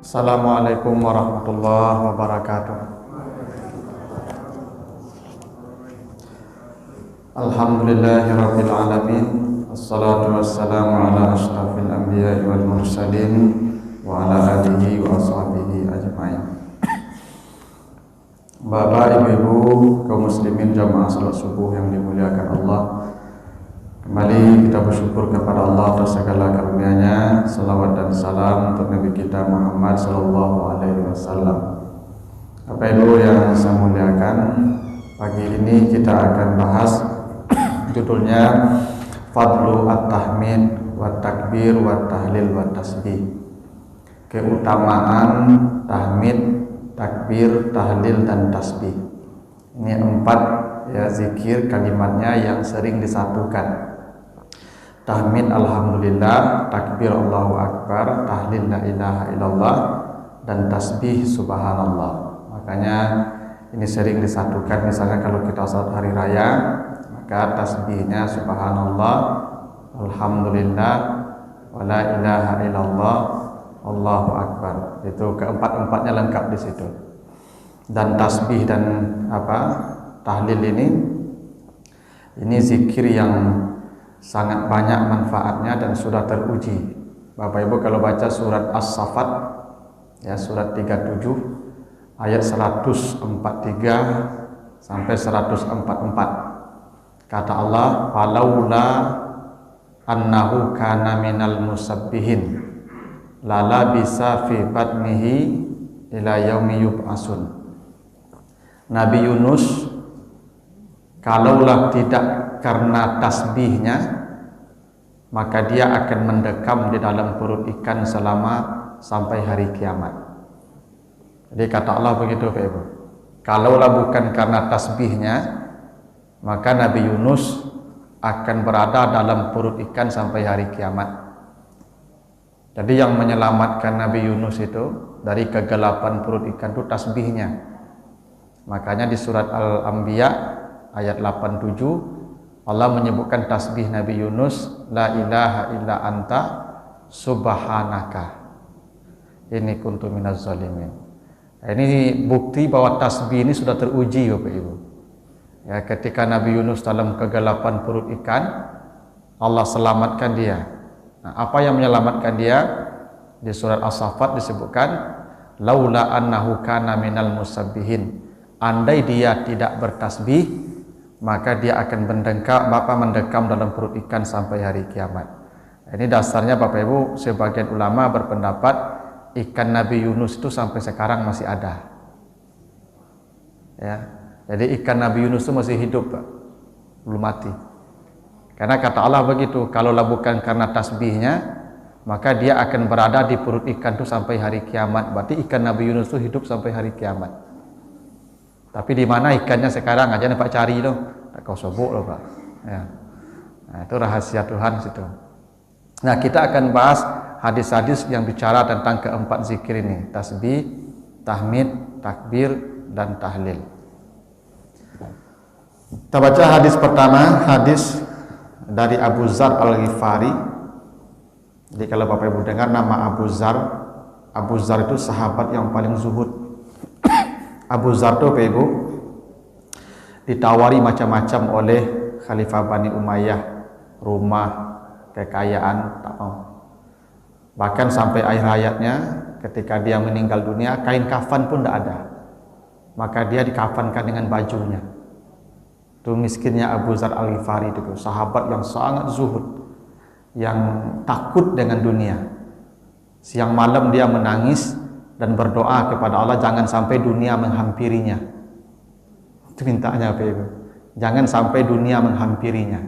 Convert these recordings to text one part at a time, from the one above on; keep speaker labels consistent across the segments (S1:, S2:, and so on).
S1: Assalamualaikum warahmatullahi wabarakatuh. Alhamdulillahirabbil alamin. Assalatu wassalamu ala asyrafil anbiya'i wal mursalin wa ala alihi wa sahbihi ajma'in. Bapak, Ibu, kaum muslimin jamaah salat subuh yang dimuliakan Allah, kembali kita bersyukur kepada Allah atas segala karunia-Nya. Salawat dan salam untuk Nabi kita Muhammad sallallahu alaihi wasallam. Bapak Ibu yang saya muliakan, pagi ini kita akan bahas judulnya Fadlu at-tahmid wa takbir wa tahlil wa tasbih. Keutamaan tahmid, takbir, tahlil dan tasbih. Ini 4 zikir kalimatnya yang sering disatukan. Tahmid alhamdulillah, takbir Allahu akbar, tahlil la ilaha illallah, dan tasbih subhanallah. Makanya ini sering disatukan. Misalnya kalau kita salat hari raya, maka tasbihnya subhanallah, alhamdulillah, wa la ilaha illallah, Allahu akbar. Itu keempat-empatnya lengkap di situ. Dan tasbih dan tahlil ini zikir yang sangat banyak manfaatnya dan sudah teruji. Bapak Ibu kalau baca surat As-Saffat surat 37 ayat 143 sampai 144. Kata Allah, "Falaula annahu kana minal musabbihin lala bisa fi batnihi ila yaumi yub'asun." Nabi Yunus kalaulah tidak karena tasbihnya, maka dia akan mendekam di dalam perut ikan sampai hari kiamat. Jadi kata Allah begitu Pak Ibu. Kalaulah bukan karena tasbihnya, maka Nabi Yunus akan berada dalam perut ikan sampai hari kiamat. Jadi yang menyelamatkan Nabi Yunus itu dari kegelapan perut ikan itu tasbihnya. Makanya di surat Al-Anbiya ayat 87 Allah menyebutkan tasbih Nabi Yunus, la ilaha illa anta subhanaka inni kuntu minaz zalimin. Ini bukti bahwa tasbih ini sudah teruji Bapak Ibu. Ya, ketika Nabi Yunus dalam kegelapan perut ikan, Allah selamatkan dia. Nah, apa yang menyelamatkan dia? Di surat As-Saffat disebutkan, laula annahu kana minal musabbihin. Andai dia tidak bertasbih, maka dia akan mendekam dalam perut ikan sampai hari kiamat. Ini dasarnya Bapak Ibu, sebagian ulama berpendapat ikan Nabi Yunus itu sampai sekarang masih ada. Ya, jadi ikan Nabi Yunus itu masih hidup, Pak. Belum mati. Karena kata Allah begitu, kalaulah bukan karena tasbihnya, maka dia akan berada di perut ikan itu sampai hari kiamat. Berarti ikan Nabi Yunus itu hidup sampai hari kiamat. Tapi di mana ikannya sekarang aja Pak cari loh, tak kau sobok loh Pak. Ya. Nah, itu rahasia Tuhan situ. Nah, kita akan bahas hadis-hadis yang bicara tentang keempat zikir ini, tasbih, tahmid, takbir, dan tahlil. Kita baca hadis pertama, hadis dari Abu Dzar Al-Ghifari. Jadi kalau Bapak Ibu dengar nama Abu Dzar itu sahabat yang paling zuhud. Abu Dzar itu Bapak Ibu ditawari macam-macam oleh Khalifah Bani Umayyah, rumah, kekayaan, tak mau. Bahkan sampai akhir hayatnya ketika dia meninggal dunia, kain kafan pun tidak ada. Maka dia dikafankan dengan bajunya. Itu miskinnya Abu Dzar Al-Ghifari itu, sahabat yang sangat zuhud, yang takut dengan dunia. Siang malam dia menangis dan berdoa kepada Allah jangan sampai dunia menghampirinya. Itu mintaannya Bapak Ibu. Jangan sampai dunia menghampirinya.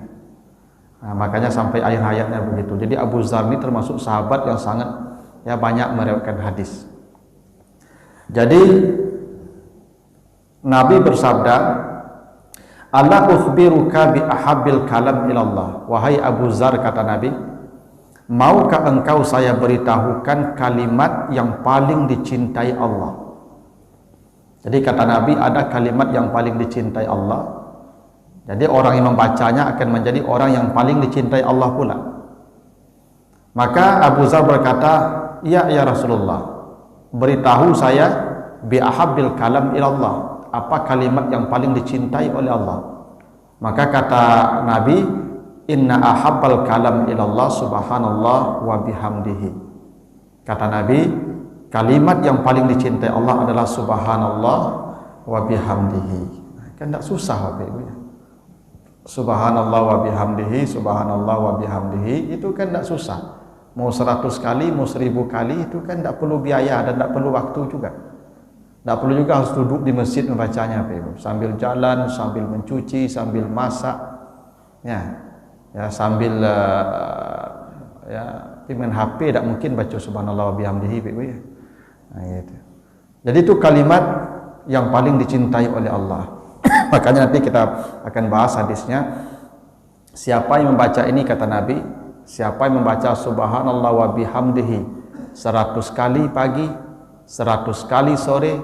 S1: Nah, makanya sampai akhir hayatnya begitu. Jadi Abu Dzar ini termasuk sahabat yang sangat banyak meriwayatkan hadis. Jadi Nabi bersabda, "Ala ukhbiruka bi ahabbil kalam ilallah." Wahai Abu Dzar, kata Nabi, maukah engkau saya beritahukan kalimat yang paling dicintai Allah? Jadi kata Nabi, ada kalimat yang paling dicintai Allah. Jadi orang yang membacanya akan menjadi orang yang paling dicintai Allah pula. Maka Abu Dzar berkata, ya Rasulullah, beritahu saya bi ahabbil kalam ilallah, apa kalimat yang paling dicintai oleh Allah. Maka kata Nabi, inna ahabbal kalam ilallah subhanallah wa bihamdihi. Kata Nabi, kalimat yang paling dicintai Allah adalah subhanallah wa bihamdihi. Kan tak susah Bapak Ibu ya. Subhanallah wa bihamdihi, subhanallah wa bihamdihi, itu kan tak susah. Mau 100 kali, mau 1000 kali, itu kan tak perlu biaya dan tak perlu waktu juga. Tak perlu juga harus duduk di masjid membacanya Bapak Ibu. Sambil jalan, sambil mencuci, sambil masak, ya sambil main HP tak mungkin baca subhanallah wa bihamdihi Bapak Ibu ya. Nah, gitu. Jadi itu kalimat yang paling dicintai oleh Allah. Makanya nanti kita akan bahas hadisnya. Siapa yang membaca ini, kata Nabi, siapa yang membaca subhanallah wa bihamdihi 100 kali pagi, 100 kali sore,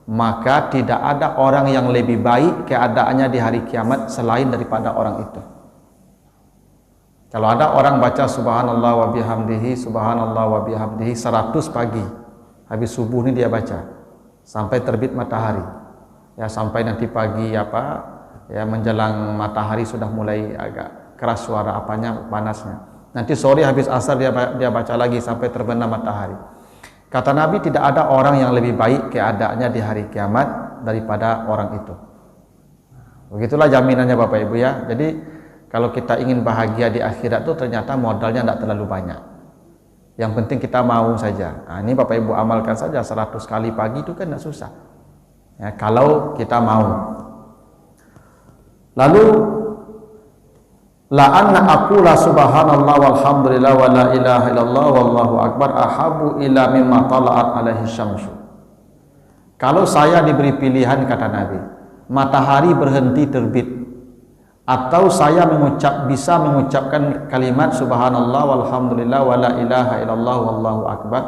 S1: maka tidak ada orang yang lebih baik keadaannya di hari kiamat selain daripada orang itu. Kalau ada orang baca subhanallah wa bihamdihi, subhanallah wa bihamdihi 100 pagi, habis subuh ini dia baca sampai terbit matahari, ya sampai nanti pagi menjelang matahari sudah mulai agak keras suara panasnya. Nanti sore habis asar dia baca lagi sampai terbenam matahari. Kata Nabi, tidak ada orang yang lebih baik keadaannya di hari kiamat daripada orang itu. Begitulah jaminannya Bapak Ibu ya. Jadi kalau kita ingin bahagia di akhirat itu ternyata modalnya tidak terlalu banyak. Yang penting kita mau saja. Nah, ini Bapak Ibu amalkan saja 100 kali pagi, itu kan tidak susah. Ya, kalau kita mau. Lalu la anna aqula subhanallah walhamdulillah wa la ilaha illallah wallahu akbar ahabu ila mimma tala'at alaihi syamsu. Kalau saya diberi pilihan, kata Nabi, matahari berhenti terbit atau saya bisa mengucapkan kalimat subhanallah walhamdulillah wa la ilaha illallah wallahu akbar,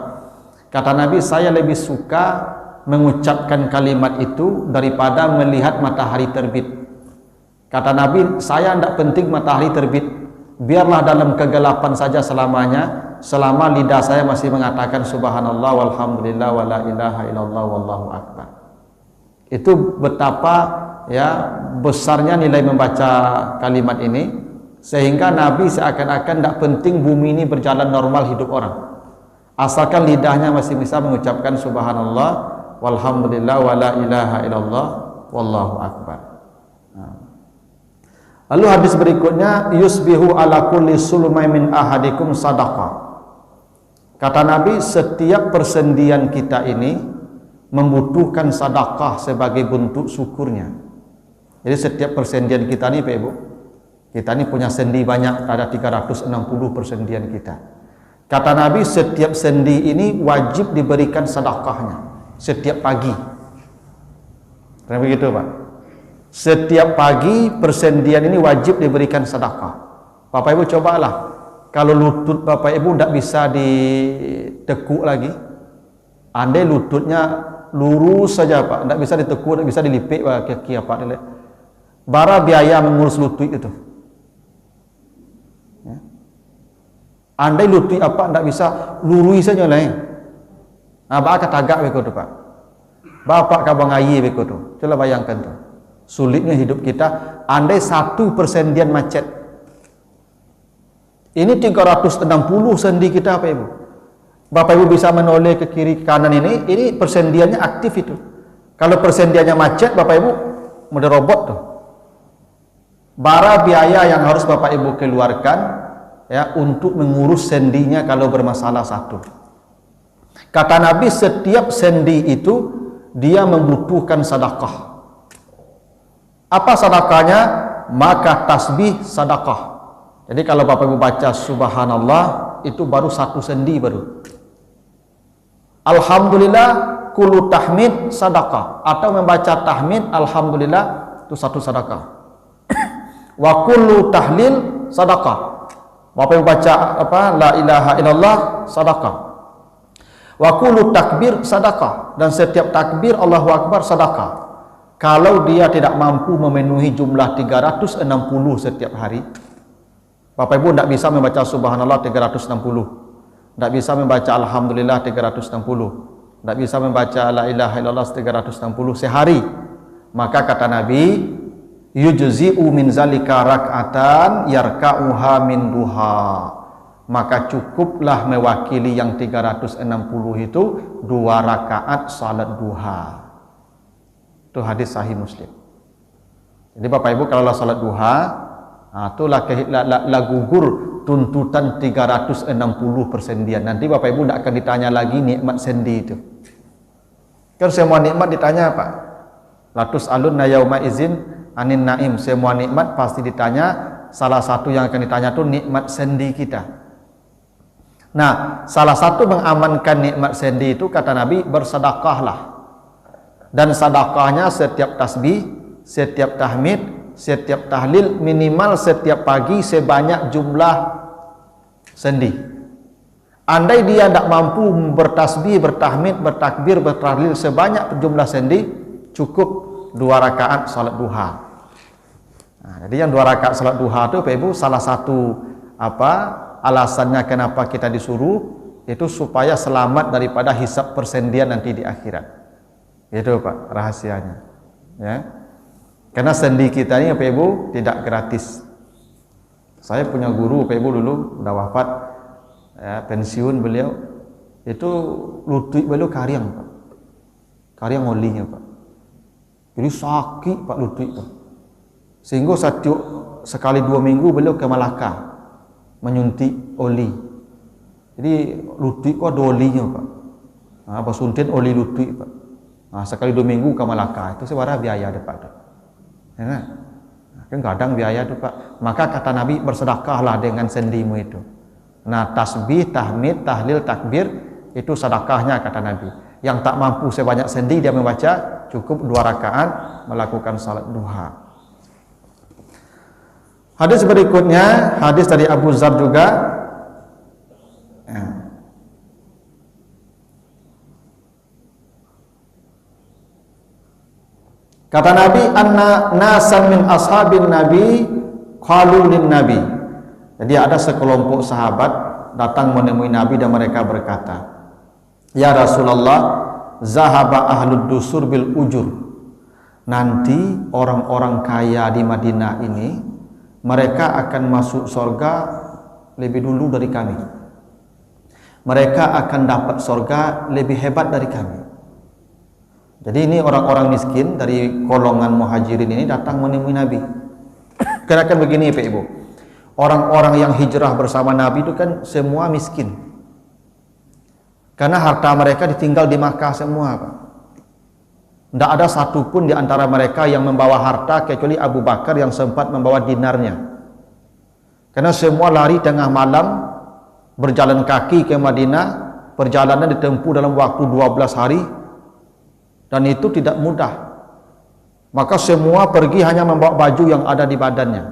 S1: kata Nabi, saya lebih suka mengucapkan kalimat itu daripada melihat matahari terbit. Kata Nabi, saya tidak penting matahari terbit, biarlah dalam kegelapan saja selamanya, selama lidah saya masih mengatakan subhanallah walhamdulillah wa la ilaha illallah wallahu akbar. Itu betapa besarnya nilai membaca kalimat ini, sehingga Nabi seakan-akan tidak penting bumi ini berjalan normal hidup orang, asalkan lidahnya masih bisa mengucapkan subhanallah walhamdulillah wa la ilaha illallah wallahu akbar. Lalu hadis berikutnya, yusbihu ala kulli sulmai min ahadikum sadaqah. Kata Nabi, setiap persendian kita ini membutuhkan sedekah sebagai bentuk syukurnya. Jadi setiap persendian kita ini Pak Ibu, kita ini punya sendi banyak, ada 360 persendian kita. Kata Nabi, setiap sendi ini wajib diberikan sedekahnya setiap pagi. Karena begitu Pak, setiap pagi persendian ini wajib diberikan sedekah. Bapak Ibu cobalah, kalau lutut Bapak Ibu tidak bisa ditekuk lagi, andai lututnya lurus saja Pak, tidak bisa ditekuk, tidak bisa dilipik kaki apa, bara biaya mengurus lutut itu. Ya. Andai lutut apa tidak bisa lurus saja lain. Nah, Bapak tagak begitu Pak. Bapak kabang ayi begitu. Coba bayangkan tuh. Sulitnya hidup kita, andai 1 persendian macet. Ini 360 sendi kita Bapak Ibu. Bapak Ibu bisa menoleh ke kiri ke kanan, ini persendiannya aktif itu. Kalau persendiannya macet Bapak Ibu mudah robot tuh. Bara biaya yang harus Bapak Ibu keluarkan ya untuk mengurus sendinya kalau bermasalah satu. Kata Nabi, setiap sendi itu dia membutuhkan sedekah. Apa sedekahnya? Maka tasbih sedekah. Jadi kalau Bapak Ibu baca subhanallah, itu baru 1 sendi baru. Alhamdulillah kullu tahmid sedekah, atau membaca tahmid alhamdulillah itu 1 sedekah. Wa kullu tahlil sedekah. Bapak Ibu baca la ilaha illallah sedekah. Wa kullu takbir sedekah, dan setiap takbir Allahu akbar sedekah. Kalau dia tidak mampu memenuhi jumlah 360 setiap hari, Bapak Ibu tidak bisa membaca subhanallah 360, tidak bisa membaca alhamdulillah 360, tidak bisa membaca la ilaha illallah 360 sehari, maka kata Nabi, yujzi'u min zalika rak'atan yarka'uha min duha. Maka cukuplah mewakili yang 360 itu 2 rakaat salat duha. Itu hadis sahih Muslim. Jadi Bapak Ibu kalau salat duha, itulah gugur tuntutan 360 persendian. Nanti Bapak Ibu tidak akan ditanya lagi nikmat sendi itu. Kan semua nikmat ditanya Pak. Latus alun nayauma izin anin naim. Semua nikmat pasti ditanya. Salah satu yang akan ditanya itu nikmat sendi kita. Nah, salah satu mengamankan nikmat sendi itu kata Nabi, bersedekahlah. Dan sedekahnya setiap tasbih, setiap tahmid, setiap tahlil, minimal setiap pagi sebanyak jumlah sendi. Andai dia tidak mampu bertasbih, bertahmid, bertakbir, bertahlil sebanyak jumlah sendi, cukup 2 rakaat salat duha. Nah, jadi yang 2 rakaat salat duha itu Bapak Ibu salah satu alasannya kenapa kita disuruh itu supaya selamat daripada hisab persendian nanti di akhirat. Itu Pak rahasianya. Ya. Karena sendi kita ini Bapak Ibu tidak gratis. Saya punya guru Bapak Ibu dulu udah wafat, ya, pensiun beliau, itu lutut beliau kariang Pak, kariang olinya Pak. Jadi sakit Pak lutut Pak, sehingga sekali 2 minggu beliau ke Malaka menyuntik oli. Jadi lutut kok ada olinya Pak. Pas suntik oli lutut Pak. Sekali 2 minggu ke Malaka itu sebarang biaya ada Pak. Ya kan? Kan kadang biaya itu Pak. Maka kata Nabi, bersedekahlah dengan sendimu itu. Nah, tasbih, tahmid, tahlil, takbir itu sedekahnya kata Nabi. Yang tak mampu sebanyak sendi dia membaca, cukup 2 rakaat melakukan salat duha. Hadis berikutnya, hadis dari Abu Dzar juga. Kata Nabi, anna nasan min ashabin Nabi qalu lin Nabi. Jadi ada sekelompok sahabat datang menemui Nabi dan mereka berkata, ya Rasulullah, zahaba ahlud dusur bil ujur. Nanti orang-orang kaya di Madinah ini mereka akan masuk surga lebih dulu dari kami. Mereka akan dapat surga lebih hebat dari kami. Jadi ini orang-orang miskin dari golongan muhajirin ini datang menemui Nabi. Karena kan begini Pak Ibu, orang-orang yang hijrah bersama Nabi itu kan semua miskin. Karena harta mereka ditinggal di Makkah semua Pak. Tidak ada satupun di antara mereka yang membawa harta kecuali Abu Bakar yang sempat membawa dinarnya. Karena semua lari tengah malam, berjalan kaki ke Madinah, perjalanan ditempuh dalam waktu 12 hari. Dan itu tidak mudah. Maka semua pergi hanya membawa baju yang ada di badannya.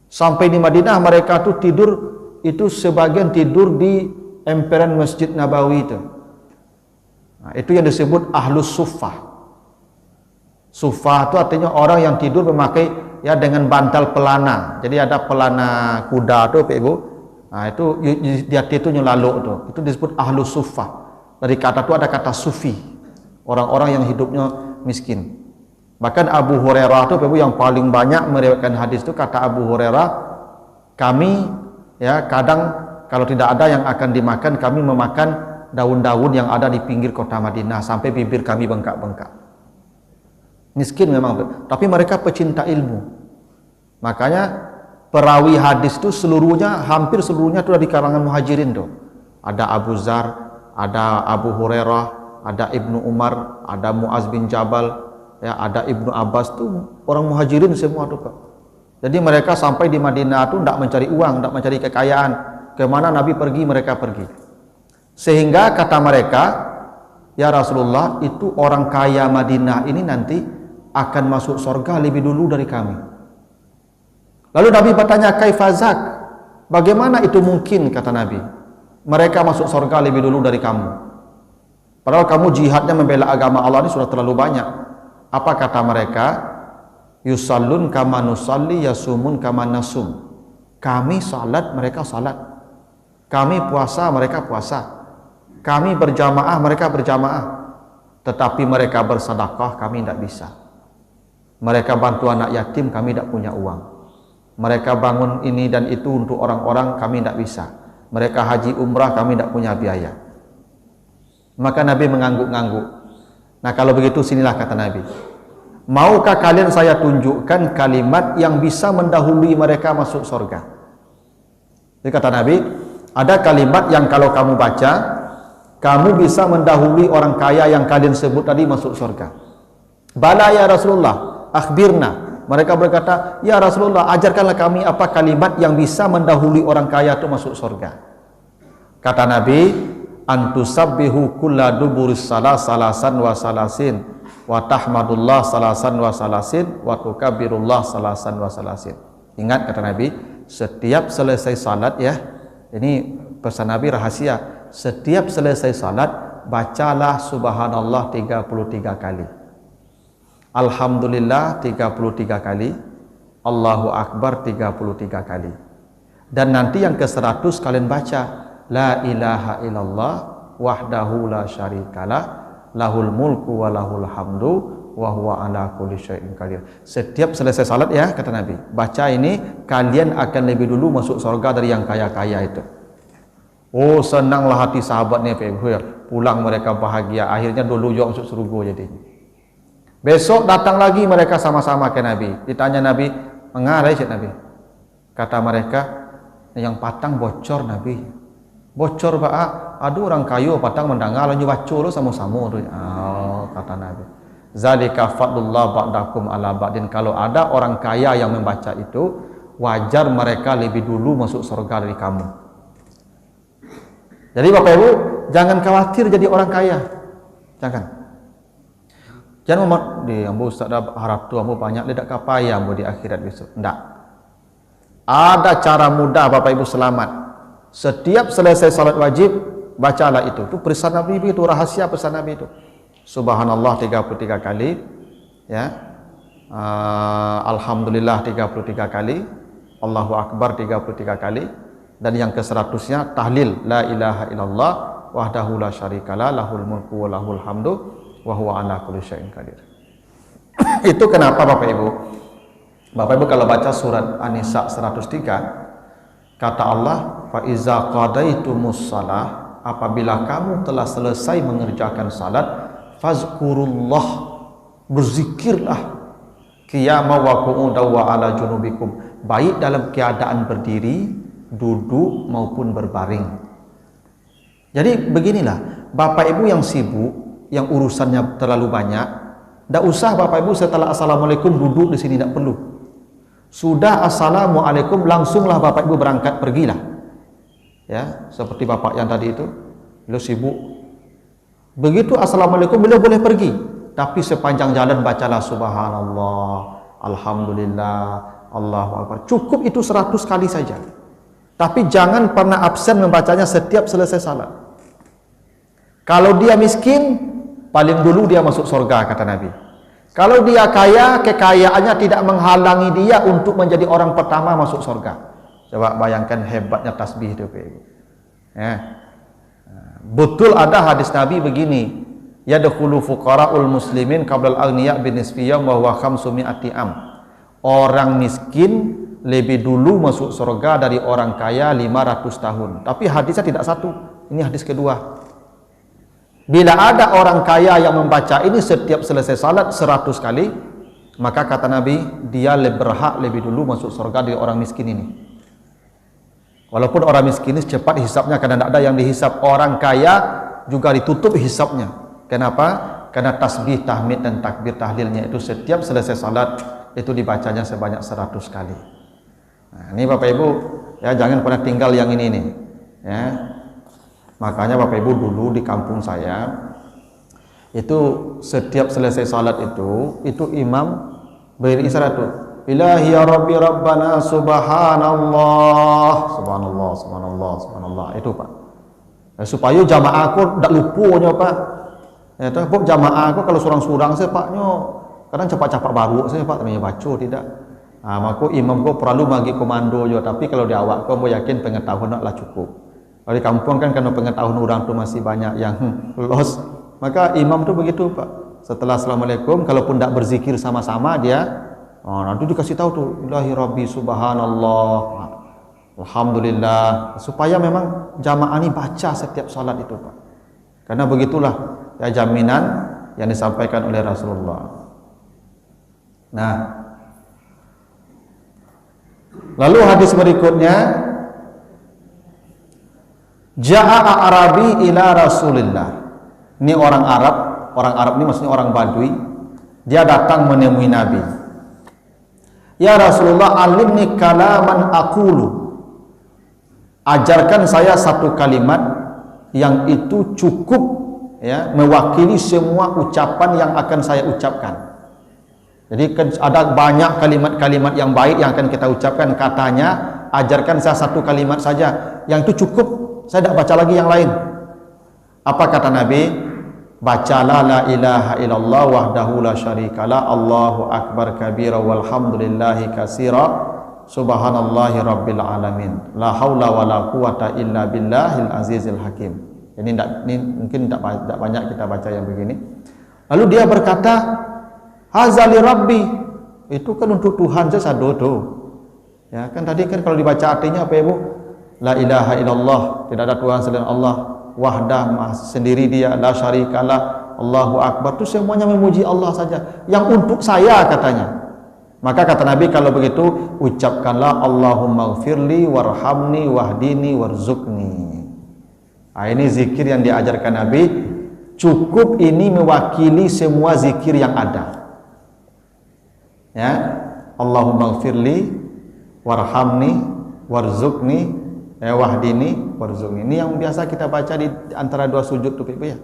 S1: Sampai di Madinah mereka tuh tidur, itu sebagian tidur di emperan Masjid Nabawi itu. Nah, itu yang disebut ahlus suffah. Suffah itu artinya orang yang tidur memakai ya dengan bantal pelana. Jadi ada pelana kuda tuh Pak Ibu. Nah, itu di hati itu nyelaluk tuh. Itu disebut ahlus suffah. Dari kata itu ada kata sufi. Orang-orang yang hidupnya miskin. Bahkan Abu Hurairah itu yang paling banyak meriwayatkan hadis itu, kata Abu Hurairah, kami ya kadang kalau tidak ada yang akan dimakan, kami memakan daun-daun yang ada di pinggir kota Madinah sampai bibir kami bengkak-bengkak. Miskin memang, tapi mereka pecinta ilmu. Makanya perawi hadis itu hampir seluruhnya itu dari kalangan muhajirin tuh. Ada Abu Dzar, ada Abu Hurairah, ada Ibnu Umar, ada Muaz bin Jabal, ya, ada Ibnu Abbas, tuh orang muhajirin semua tuh Pak. Jadi mereka sampai di Madinah tuh tidak mencari uang, tidak mencari kekayaan. Kemana Nabi pergi mereka pergi. Sehingga kata mereka, ya Rasulullah, itu orang kaya Madinah ini nanti akan masuk surga lebih dulu dari kami. Lalu Nabi bertanya, kaifazak? Bagaimana itu mungkin, kata Nabi? Mereka masuk surga lebih dulu dari kamu. Padahal kamu jihadnya membela agama Allah ini sudah terlalu banyak. Apa kata mereka? Yusallun kama nusalli yasumun kama nasum. Kami salat, mereka salat. Kami puasa, mereka puasa. Kami berjamaah, mereka berjamaah. Tetapi mereka bersedekah, kami tidak bisa. Mereka bantu anak yatim, kami tidak punya uang. Mereka bangun ini dan itu untuk orang-orang, kami tidak bisa. Mereka haji umrah, kami tidak punya biaya. Maka Nabi mengangguk-ngangguk. Nah kalau begitu sinilah kata Nabi, maukah kalian saya tunjukkan kalimat yang bisa mendahului mereka masuk surga? Jadi kata Nabi, ada kalimat yang kalau kamu baca, kamu bisa mendahului orang kaya yang kalian sebut tadi masuk surga. Bala ya Rasulullah, akhbirna. Mereka berkata, ya Rasulullah, ajarkanlah kami apa kalimat yang bisa mendahului orang kaya itu masuk surga. Kata Nabi, antusabbihu kulla duburis salasan wa salasin wa tahmadullah salasan wa salasin wa tukabbirullah salasan wa salasin. Ingat kata Nabi, setiap selesai salat ya, ini pesan Nabi rahasia, setiap selesai salat bacalah subhanallah 33 kali, alhamdulillah 33 kali, Allahu akbar 33 kali, dan nanti yang ke-100 kalian baca la ilaha illallah wahdahu la syarikalah lahul mulku wa lahul hamdu wa huwa ala kulli syai'in qadir. Setiap selesai salat ya kata Nabi, baca ini, kalian akan lebih dulu masuk surga dari yang kaya-kaya itu. Oh senanglah hati sahabat ni, pulang mereka bahagia, akhirnya dulu juga masuk surga jadi. Besok datang lagi mereka sama-sama ke Nabi. Ditanya Nabi, mengarai cik Nabi. Kata mereka, yang patang bocor Nabi. Bocor pak, aduh orang kayu patang mendengar lanjut baca lo sama-sama tu. Oh, kata Nabi, zalika fadlullah ba'dakum ala ba'din. Kalau ada orang kaya yang membaca itu, wajar mereka lebih dulu masuk surga dari kamu. Jadi Bapak Ibu, jangan khawatir jadi orang kaya. Jangan di ambo Ustaz dah harap tu ambo banyak dia tak kapaya ambo di akhirat besok. Enggak. Ada cara mudah Bapak Ibu selamat. Setiap selesai salat wajib, bacalah itu. Itu pesan Nabi itu, rahasia pesan Nabi itu. Subhanallah 33 kali, ya. Alhamdulillah 33 kali, Allahu akbar 33 kali, dan yang ke-100-nya tahlil la ilaha illallah wahdahu la syarikalah lahul mulku wa lahul hamdu wa huwa ala kulli syai'in qadir. Itu kenapa Bapak Ibu? Bapak Ibu kalau baca surat An-Nisa 103, kata Allah, fa iza qadaitumus shalah, apabila kamu telah selesai mengerjakan salat, fazkurullah, berzikirlah, qiyama wa qu'udan wa ala junubikum, baik dalam keadaan berdiri, duduk maupun berbaring. Jadi beginilah Bapak Ibu yang sibuk, yang urusannya terlalu banyak, tidak usah Bapak Ibu setelah assalamualaikum duduk di sini, tidak perlu. Sudah assalamualaikum langsunglah Bapak Ibu berangkat pergilah. Ya, seperti Bapak yang tadi itu, beliau sibuk. Begitu assalamualaikum beliau boleh pergi, tapi sepanjang jalan bacalah subhanallah, alhamdulillah, Allahu akbar. Cukup itu 100 kali saja. Tapi jangan pernah absen membacanya setiap selesai salat. Kalau dia miskin, paling dulu dia masuk surga kata Nabi. Kalau dia kaya, kekayaannya tidak menghalangi dia untuk menjadi orang pertama masuk surga. Coba bayangkan hebatnya tasbih itu. Ya. Betul ada hadis Nabi begini, yadkhulu fuqara'ul muslimin qabla al-aghniya bi nisfi yawm wa huwa 500 am. Orang miskin lebih dulu masuk surga dari orang kaya 500 tahun. Tapi hadisnya tidak satu. Ini hadis kedua. Bila ada orang kaya yang membaca ini setiap selesai salat 100 kali, maka kata Nabi, dia berhak lebih dulu masuk surga dari orang miskin ini. Walaupun orang miskin ini cepat hisapnya karena tidak ada yang dihisap. Orang kaya juga ditutup hisapnya. Kenapa? Karena tasbih, tahmid dan takbir tahlilnya itu setiap selesai salat itu dibacanya sebanyak 100 kali. Nah, ini Bapak Ibu ya, jangan pernah tinggal yang ini nih ya. Makanya Bapak Ibu dulu di kampung saya itu setiap selesai salat itu imam beri isyarat tuh, ilahi ya rabbi rabbana subhanallah subhanallah subhanallah subhanallah, itu Pak ya, supaya jamaah aku tidak lupunya Pak ya, tuh jamaah aku kalau surang-surang saya Paknya kadang cepat-cepat baru saya Pak namanya baca tidak. Nah, maka imam ko perlu bagi komando juga, tapi kalau di awak ko yakin pengetahuan lah cukup. Kalau di kampung kan karena pengetahuan orang tu masih banyak yang lost, maka imam tu begitu Pak. Setelah assalamualaikum, kalaupun tak berzikir sama-sama dia, nanti dikasih tahu tu, Ilahi Rabbi Subhanallah, Alhamdulillah, supaya memang jamaah ini baca setiap salat itu Pak. Karena begitulah ya jaminan yang disampaikan oleh Rasulullah. Nah, lalu hadis berikutnya, Ja'a Arabi ila Rasulillah. Ini orang Arab ini maksudnya orang Badui. Dia datang menemui Nabi. Ya Rasulullah, alimni kalaman aqulu. Ajarkan saya satu kalimat yang itu cukup ya mewakili semua ucapan yang akan saya ucapkan. Jadi ada banyak kalimat-kalimat yang baik yang akan kita ucapkan. Katanya, ajarkan saya satu kalimat saja yang itu cukup, saya tidak baca lagi yang lain. Apa kata Nabi? Bacalah la ilaha illallah wahdahu la syarikalah, Allahu akbar kabira walhamdulillahi katsira, subhanallahi rabbil alamin, la haula wala quwata illa billahil azizil hakim. Ini mungkin tidak banyak kita baca yang begini. Lalu dia berkata, hazali rabbi, itu kan untuk Tuhan saya sadodo. Ya kan tadi kan kalau dibaca artinya apa Ibu? La ilaha illallah, tidak ada Tuhan selain Allah, wahdah sendiri dia, la syarikalah, Allahu akbar, itu semuanya memuji Allah saja. Yang untuk saya katanya. Maka kata Nabi, kalau begitu ucapkanlah Allahumma gfirli warhamni wahdini warzuqni. Nah, ini zikir yang diajarkan Nabi. Cukup ini mewakili semua zikir yang ada. Ya, Allahumma gfirli warhamni warzuqni wahdini warzuqni. Ini yang biasa kita baca di antara dua sujud tu Ibu ya.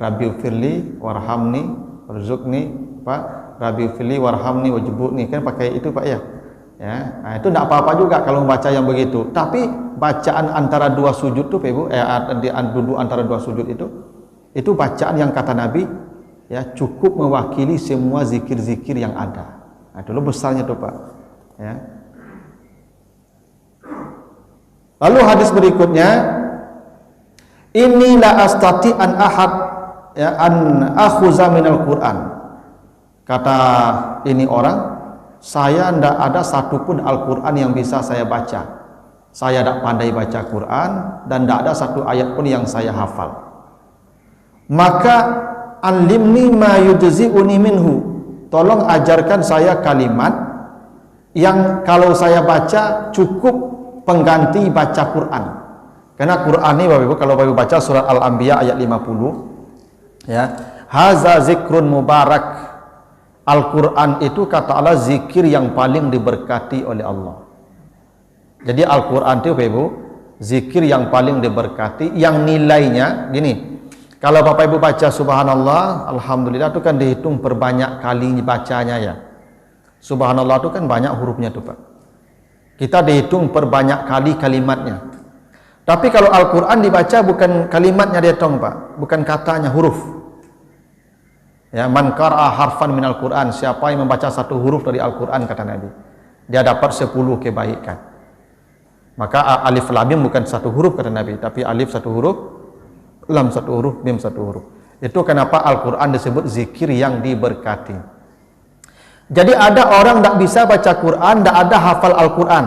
S1: Rabbi gfirli warhamni warzuqni, Pak. Rabbi gfirli warhamni wajburni, kan pakai itu Pak ya. Ya, nah, itu tidak apa-apa juga kalau membaca yang begitu. Tapi bacaan antara dua sujud tu Ibu, duduk antara dua sujud itu bacaan yang kata Nabi ya cukup mewakili semua zikir-zikir yang ada. Nah, dulu besarnya tuh Pak. Ya. Lalu hadis berikutnya, inni la astati an ahad ya an akhuza minal Quran. Kata ini orang, saya tidak ada satupun Al-Quran yang bisa saya baca. Saya tidak pandai baca Quran dan tidak ada satu ayat pun yang saya hafal. Maka alimni ma yujzi'uni minhu, tolong ajarkan saya kalimat yang kalau saya baca cukup pengganti baca Quran. Karena Quran ini Bapak Ibu, kalau Bapak Ibu baca surat Al-Anbiya ayat 50 ya, haza zikrun mubarak. Al-Quran itu kata Allah zikir yang paling diberkati oleh Allah. Jadi Al-Quran itu Bapak Ibu zikir yang paling diberkati, yang nilainya gini. Kalau Bapak Ibu baca subhanallah, alhamdulillah itu kan dihitung perbanyak kali bacanya ya. Subhanallah itu kan banyak hurufnya tuh Pak. Kita dihitung perbanyak kali kalimatnya. Tapi kalau Al-Quran dibaca bukan kalimatnya dihitung Pak, bukan katanya, huruf. Ya, man qara'a harfan minal Quran, siapa yang membaca satu huruf dari Al-Quran kata Nabi, dia dapat 10 kebaikan. Maka alif lam mim bukan satu huruf kata Nabi, tapi alif satu huruf, lam satu huruf, mim satu huruf. Itu kenapa Al-Quran disebut zikir yang diberkati. Jadi ada orang tak bisa baca Quran, tak ada hafal Al-Quran.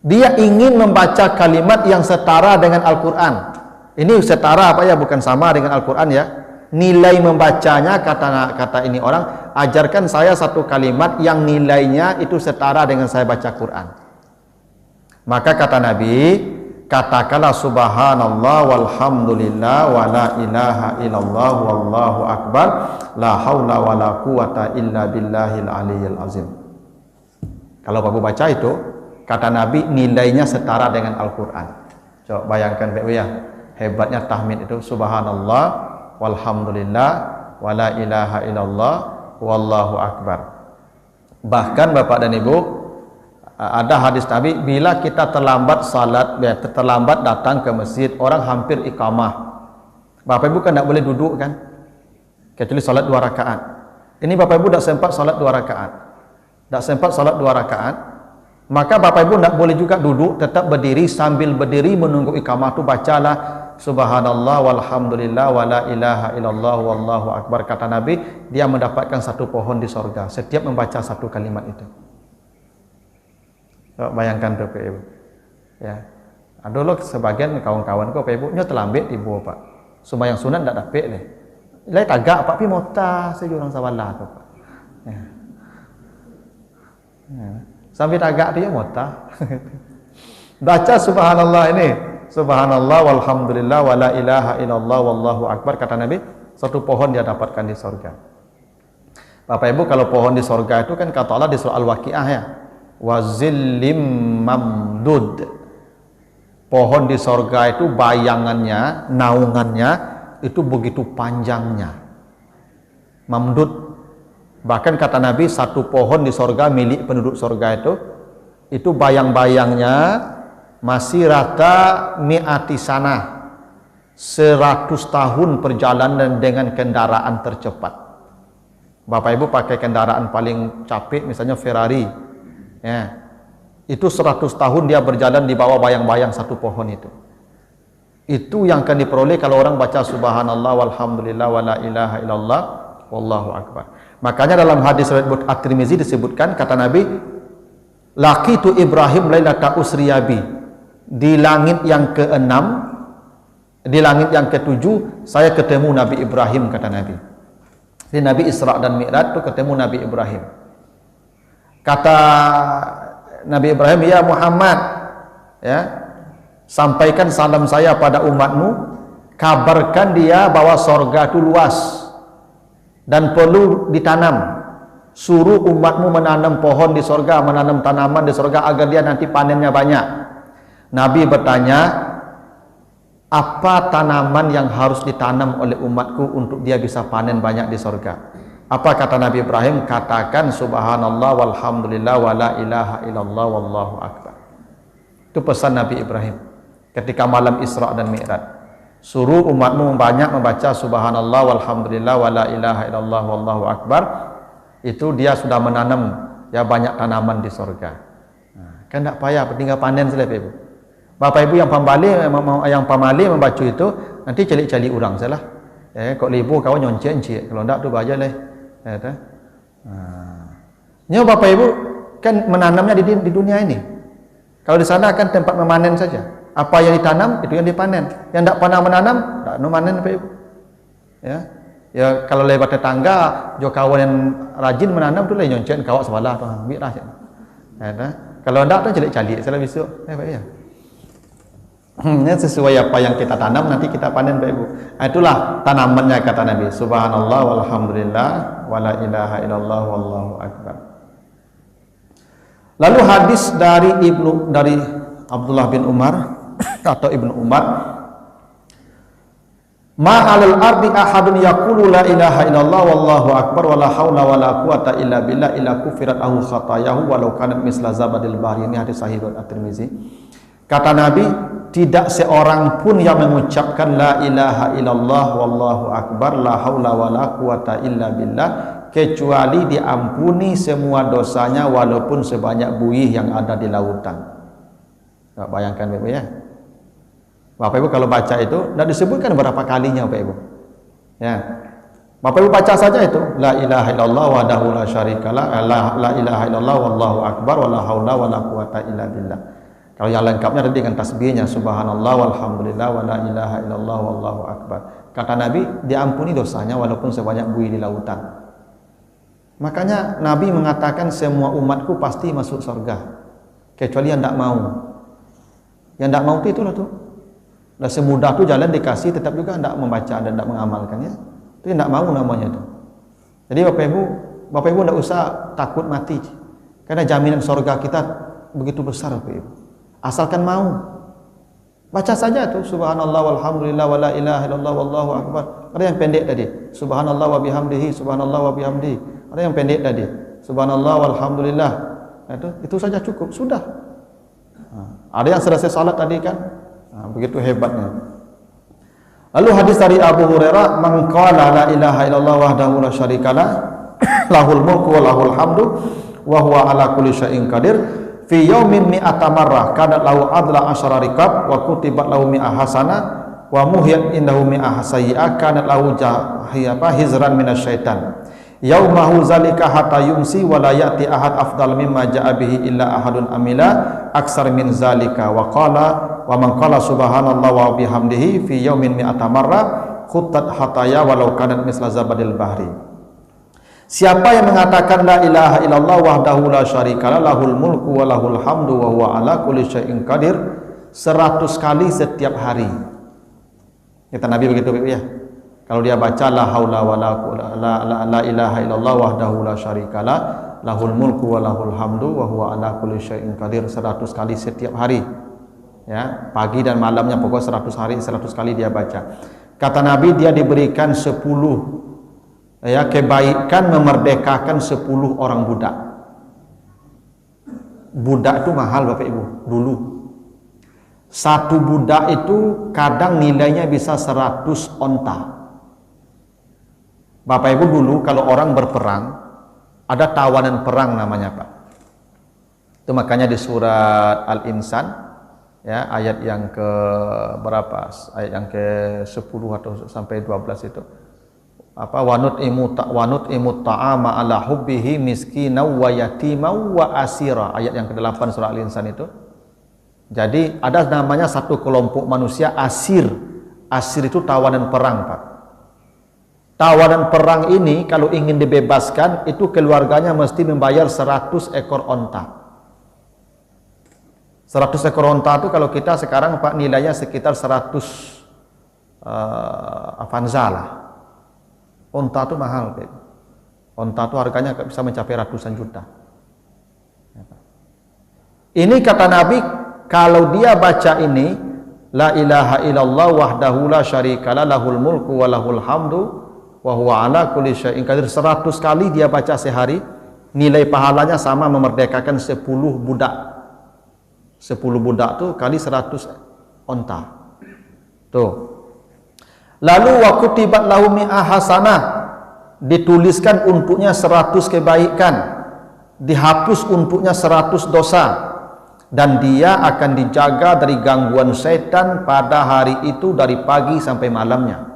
S1: Dia ingin membaca kalimat yang setara dengan Al-Quran. Ini setara apa ya, bukan sama dengan Al-Quran ya. Nilai membacanya, kata ini orang, ajarkan saya satu kalimat yang nilainya itu setara dengan saya baca Quran. Maka kata Nabi, katakanlah subhanallah walhamdulillah wa la ilaha illallah wallahu akbar, la haula wa la quwata illa billahil aliyyil azim. Kalau Bapak baca itu, kata Nabi nilainya setara dengan Al-Quran. Coba bayangkan Bapak ya, hebatnya tahmid itu, subhanallah walhamdulillah wa la ilaha illallah wallahu akbar. Bahkan Bapak dan Ibu, ada hadis Nabi, bila kita terlambat salat, terlambat datang ke masjid, orang hampir iqamah, Bapak Ibu kan tidak boleh duduk kan, kecuali salat 2 rakaat. Ini Bapak Ibu tidak sempat salat 2 rakaat, tidak sempat salat 2 rakaat, Maka Bapak Ibu tidak boleh juga duduk, tetap berdiri. Sambil berdiri menunggu iqamah tu bacalah subhanallah walhamdulillah wala ilaha illallah wallahu akbar. Kata Nabi, dia mendapatkan satu pohon di sorga setiap membaca satu kalimat itu. Bayangkan tu Bapak Ibu. Ya. Dulu sebagian kawan-kawan ko Bapak Ibu nya terlambat tiba Pak. Sembahyang sunat tak dapat leh. Lai tagak Pak pi mota saya orang sawala tu Pak. Ya. Ya. Sampai tagak dia mota. Baca subhanallah ini. Subhanallah walhamdulillah wala ilaha illallah wallahu akbar. Kata Nabi, satu pohon dia dapatkan di surga. Bapak Ibu, kalau pohon di surga itu kan kata Allah di surah Al-Waqiah ya. Wa zillim mamdud. Pohon di surga itu bayangannya, naungannya itu begitu panjangnya. Mamdud. Bahkan kata Nabi, satu pohon di surga milik penduduk surga itu bayang-bayangnya masih rata mi'ati sana, 100 tahun perjalanan dengan kendaraan tercepat. Bapak Ibu pakai kendaraan paling capek misalnya Ferrari ya, itu 100 tahun dia berjalan di bawah bayang-bayang satu pohon itu yang akan diperoleh kalau orang baca subhanallah walhamdulillah wala ilaha illallah wallahu akbar. Makanya dalam hadis riwayat At-Tirmizi disebutkan, kata Nabi, laqitu Ibrahim lailata usriyabi, di langit yang ke-6, di langit yang ke-7 saya ketemu Nabi Ibrahim, kata Nabi. Di Nabi Isra dan Mi'raj itu ketemu Nabi Ibrahim. Kata Nabi Ibrahim, ya Muhammad, ya, sampaikan salam saya pada umatmu, kabarkan dia bahwa sorga itu luas dan perlu ditanam. Suruh umatmu menanam pohon di sorga, menanam tanaman di sorga agar dia nanti panennya banyak. Nabi bertanya, apa tanaman yang harus ditanam oleh umatku untuk dia bisa panen banyak di sorga? Apa kata Nabi Ibrahim? Katakan subhanallah walhamdulillah wala ilaha illallah wallahu akbar. Itu pesan Nabi Ibrahim ketika malam Isra dan Mi'raj. Suruh umatmu banyak membaca subhanallah walhamdulillah wala ilaha illallah wallahu akbar. Itu dia sudah menanam ya banyak tanaman di surga. Nah, kan tak payah tinggal panen saja Bapak Ibu. Bapak Ibu yang pamali membaca itu nanti cari-cari orang salah. Kok libur kau nyoncek, kalau ndak tu baca leh. Nya Bapak Ibu kan menanamnya di dunia ini. Kalau di sana kan tempat memanen saja. Apa yang ditanam itu yang dipanen. Yang tidak pernah menanam, tidak memanen Bapak Ibu. Ya kalau lewat tetangga, jo kawan yang rajin menanam tu lah nyoncen kawak sebelah tu ambil lah. Kalau tidak tu celik-celik salah besok. Bapak ya. Ini sesuai apa yang kita tanam nanti kita panen Bapak Ibu. Itulah tanamannya kata Nabi. Subhanallah walhamdulillah wala ilaha illallah wallahu akbar. Lalu hadis dari Abdullah bin Umar atau Ibnu Umar, ma 'alal ardi ahadun yaqulu la ilaha illallah wallahu akbar wala haula wala quwata illa billah illa kufirat lahu khatayahu walau kanat misla zabadil bahri. Ini hadis sahih At-Tirmizi. Kata Nabi, tidak seorang pun yang mengucapkan la ilaha illallah wallahu akbar la haula wala quwata illa billah kecuali diampuni semua dosanya walaupun sebanyak buih yang ada di lautan. Tak bayangkan Bapak ya. Bapak Ibu kalau baca itu tidak disebutkan berapa kalinya Bapak Ibu. Ya. Bapak Ibu baca saja itu la ilaha illallah wahdahu la syarikalah, la ilaha illallah wallahu akbar wala haula wala quwata illa billah. Kalau yang lengkapnya tadi dengan tasbihnya subhanallah walhamdulillah wala ilaha illallah wallahu akbar. Kata Nabi, diampuni dosanya walaupun sebanyak buih di lautan. Makanya Nabi mengatakan semua umatku pasti masuk surga kecuali yang tidak mau. Yang tidak mau itu itulah tu. Dah semudah tu jalan dikasih tetap juga tidak membaca dan tidak mengamalkannya. Itu yang tidak mau namanya tu. Jadi Bapak Ibu tidak usah takut mati. Karena jaminan surga kita begitu besar Bapak Ibu. Asalkan mau. Baca saja tu subhanallah walhamdulillah wala ilaha illallah wallahu akbar. Ada yang pendek tadi. Subhanallah wa bihamdihi, subhanallah wa bihamdihi. Ada yang pendek tadi. Subhanallah walhamdulillah. Itu saja cukup, sudah. Ada yang selesai salat tadi kan, begitu hebatnya. Lalu hadis dari Abu Hurairah, man qala la ilaha illallah wahdahu la syarikalah lahul mulku wa lahul hamdu wa huwa ala kulli syai'in qadir fi yaumin mi'ata marrah kanat lahu adla asyara rikab wa kutibat lahu mi'a hasanah wa muhiyat indahu mi'a sayyi'ah kanat lahu hizran minasyaitan yaumahu zalika hatta yumsi wa la ya'ti ahad afdal mimma ja'a bihi illa ahadun amila aksar min zalika wa man qala subhanallah wa bihamdihi fi yaumin mi'ata marrah khuttat hataya walau kanat misla zabadil bahri. Siapa yang mengatakan la ilaha illallah wahdahu la syarikalah lahul mulku wa lahul hamdu wa huwa ala kulli syai'in qadir 100 kali setiap hari. Kata Nabi begitu ya. Kalau dia baca la haula wa la ilaha illallah wahdahu la syarikalah lahul mulku wa lahul hamdu wa huwa ala kulli syai'in qadir 100 kali setiap hari. Ya, pagi dan malamnya pokok 100 hari 100 kali dia baca. Kata Nabi dia diberikan 10 kebaikan memerdekakan 10 orang budak. Budak itu mahal Bapak Ibu dulu. Satu budak itu kadang nilainya bisa 100 onta. Bapak Ibu dulu kalau orang berperang ada tawanan perang namanya Pak. Itu makanya di surat Al-Insan ya ayat yang ke berapa? Ayat yang ke 10 atau sampai 12 itu. Wanut imut ta'ama ala hubbihi miskina wa yatima wa asira, ayat yang ke-8 surah Al-Insan itu. Jadi ada namanya satu kelompok manusia asir. Asir itu tawanan perang Pak. Tawanan perang ini kalau ingin dibebaskan itu keluarganya mesti membayar 100 ekor onta. 100 ekor onta itu kalau kita sekarang Pak nilainya sekitar 100 Avanza lah. Onta itu mahal, Pak. Onta itu harganya bisa mencapai ratusan juta. Ini kata Nabi, kalau dia baca ini, la ilaha illallah wahdahu la syarikalah lahul mulku wa lahul hamdu wa huwa ala kulli syai'in qadir 100 kali dia baca sehari, nilai pahalanya sama memerdekakan 10 budak. 10 budak itu kali 100 onta. Tuh. Lalu wa kutibat lahu mi'ah hasanah, dituliskan untuknya 100 kebaikan, dihapus untuknya 100 dosa, dan dia akan dijaga dari gangguan setan pada hari itu dari pagi sampai malamnya.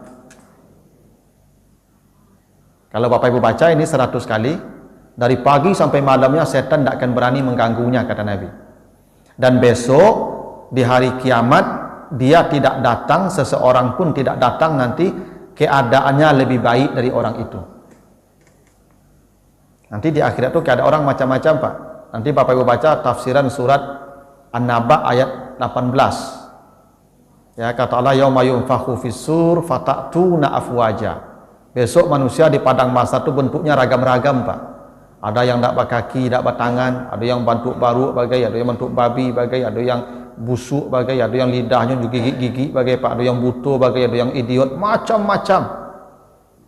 S1: Kalau Bapak Ibu baca ini 100 kali, dari pagi sampai malamnya setan tidak akan berani mengganggunya, kata Nabi. Dan besok di hari kiamat dia tidak datang, seseorang pun tidak datang, nanti keadaannya lebih baik dari orang itu. Nanti di akhirat itu keadaan orang macam-macam Pak. Nanti Bapak Ibu baca tafsiran surat An-Naba ayat 18. Ya, kata Allah yauma yunfakhu fis-sur fatatuna afwaja. Besok manusia di padang mahsyar itu bentuknya ragam-ragam Pak. Ada yang tak berkaki, tak bertangan, ada yang bentuk baru bagai, ada yang bentuk babi bagai, ada yang busuk bagai, ada yang lidahnya juga gigi-gigi bagai Pak, ada yang butuh bagai, ada yang idiot, macam-macam.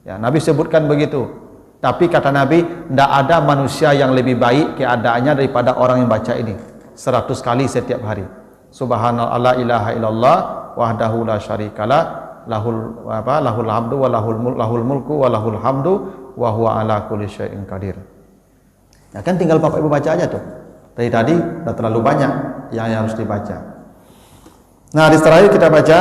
S1: Ya, Nabi sebutkan begitu. Tapi kata Nabi, tidak ada manusia yang lebih baik keadaannya daripada orang yang baca ini 100 kali setiap hari. Subhanallah la ilaha illallah wahdahu la syarikalah lahul hamdu wa lahul mulku wa lahul hamdu wa huwa ala kulli syai'in qadir. Ya kan tinggal Bapak Ibu baca aja tuh. Dari tadi sudah terlalu banyak yang harus dibaca. Nah, di terakhir kita baca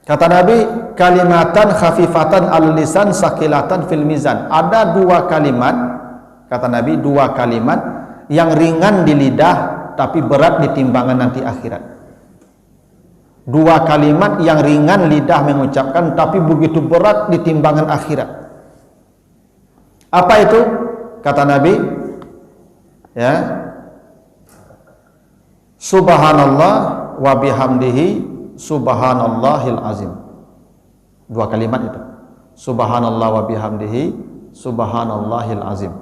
S1: kata Nabi, kalimatan khafifatan al-lisan sakilatan fil mizan. Ada 2 kalimat, kata Nabi, 2 kalimat yang ringan di lidah tapi berat di timbangan nanti akhirat. 2 kalimat yang ringan lidah mengucapkan tapi begitu berat di timbangan akhirat. Apa itu? Kata Nabi, ya, subhanallah wa bihamdihi subhanallahil azim. 2 kalimat itu. Subhanallah wa bihamdihi subhanallahil azim.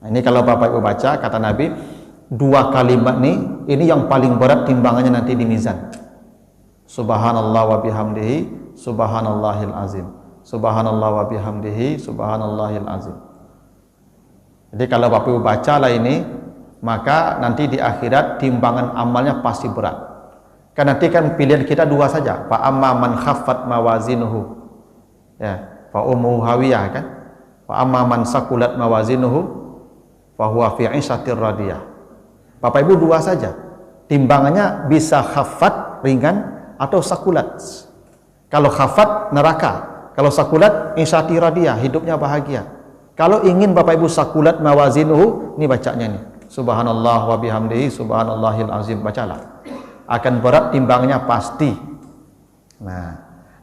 S1: Nah, ini kalau Bapak Ibu baca, kata Nabi, 2 kalimat ini yang paling berat timbangannya nanti di mizan. Subhanallah wa bihamdihi subhanallahil azim. Subhanallah wa bihamdihi subhanallahil azim. Jadi kalau Bapak Ibu bacalah ini, maka nanti di akhirat timbangan amalnya pasti berat. Kan nanti kan pilihan kita 2 saja. Fa amma man khaffat mawazinuhu, ya, fa ummuhu hawiyah kan. Fa amma man saqulat mawazinuhu fa huwa fi 'ishatir radiyah.
S2: Bapak Ibu dua saja. Timbangannya bisa khafat ringan atau sakulat. Kalau khafat neraka, kalau sakulat insyati radiyah, hidupnya bahagia. Kalau ingin Bapak Ibu sakulat mawazinuhu, ini bacanya nih. Subhanallah wa bihamdihi subhanallahil azim, bacalah. Akan berat timbangnya pasti.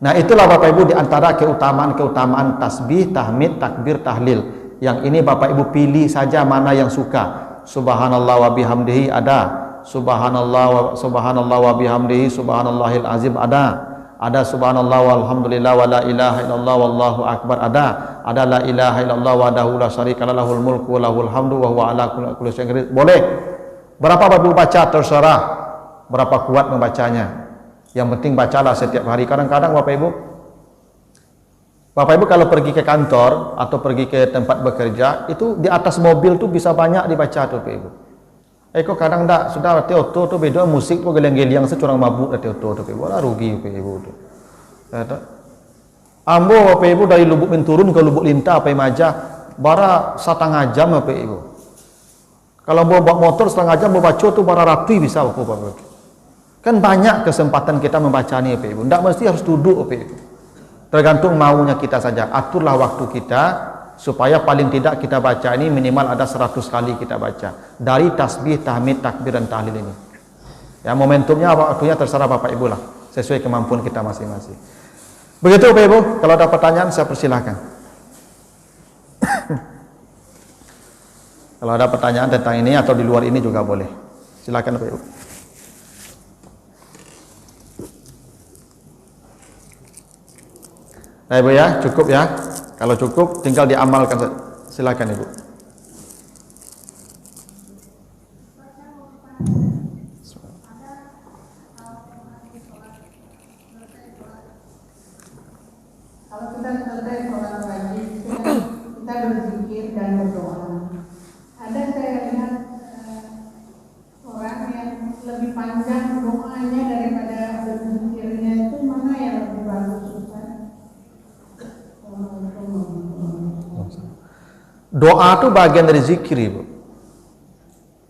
S2: Nah itulah Bapak Ibu di antara keutamaan tasbih, tahmid, takbir, tahlil. Yang ini Bapak Ibu pilih saja mana yang suka. Subhanallah wa bihamdihi ada, subhanallah wa bihamdihi subhanallahil azim ada subhanallah walhamdulillah wa la ilaha illallah wallahu akbar ada la ilaha illallah wahdahu la syarika lahul mulku wa lahul hamdu wa huwa ala kulli syai'in qadir. Boleh. Berapa Bapak Ibu baca terserah, berapa kuat membacanya. Yang penting bacalah setiap hari. Kadang-kadang Bapak Ibu kalau pergi ke kantor atau pergi ke tempat bekerja, itu di atas mobil tuh bisa banyak dibaca tuh Bapak Ibu. Kok kadang tak sudah teoto tuh beda musik tuh geleng-geleng securang mabuk teoto tuh Bapak Ibu. Lah rugi Bapak Ibu tuh. Ambo Bapak Ibu dari Lubuk Menturun ke Lubuk Lintah apa Majah bara 1,5 jam Bapak Ibu. Kalau mau bawa motor 1,5 jam mau baca tuh bara rapi bisa Bapak Ibu. Kan banyak kesempatan kita membaca nih Bapak Ibu. Tidak mesti harus duduk Bapak Ibu. Tergantung maunya kita saja. Aturlah waktu kita supaya paling tidak kita baca ini minimal ada 100 kali kita baca. Dari tasbih, tahmid, takbir dan tahlil ini. Ya momentumnya waktunya terserah Bapak Ibu lah. Sesuai kemampuan kita masing-masing. Begitu Bapak Ibu. Kalau ada pertanyaan saya persilahkan. Kalau ada pertanyaan tentang ini atau di luar ini juga boleh. Silakan Bapak Ibu. Nah Ibu ya, cukup ya. Kalau cukup tinggal diamalkan. Silakan Ibu.
S3: Kalau kita selesai sholat wajib, kita berzikir dan berdoa. Ada saya lihat orang yang lebih panjang doanya daripada berzikirnya, itu mana yang lebih bagus?
S2: Doa itu bagian dari zikir Ibu.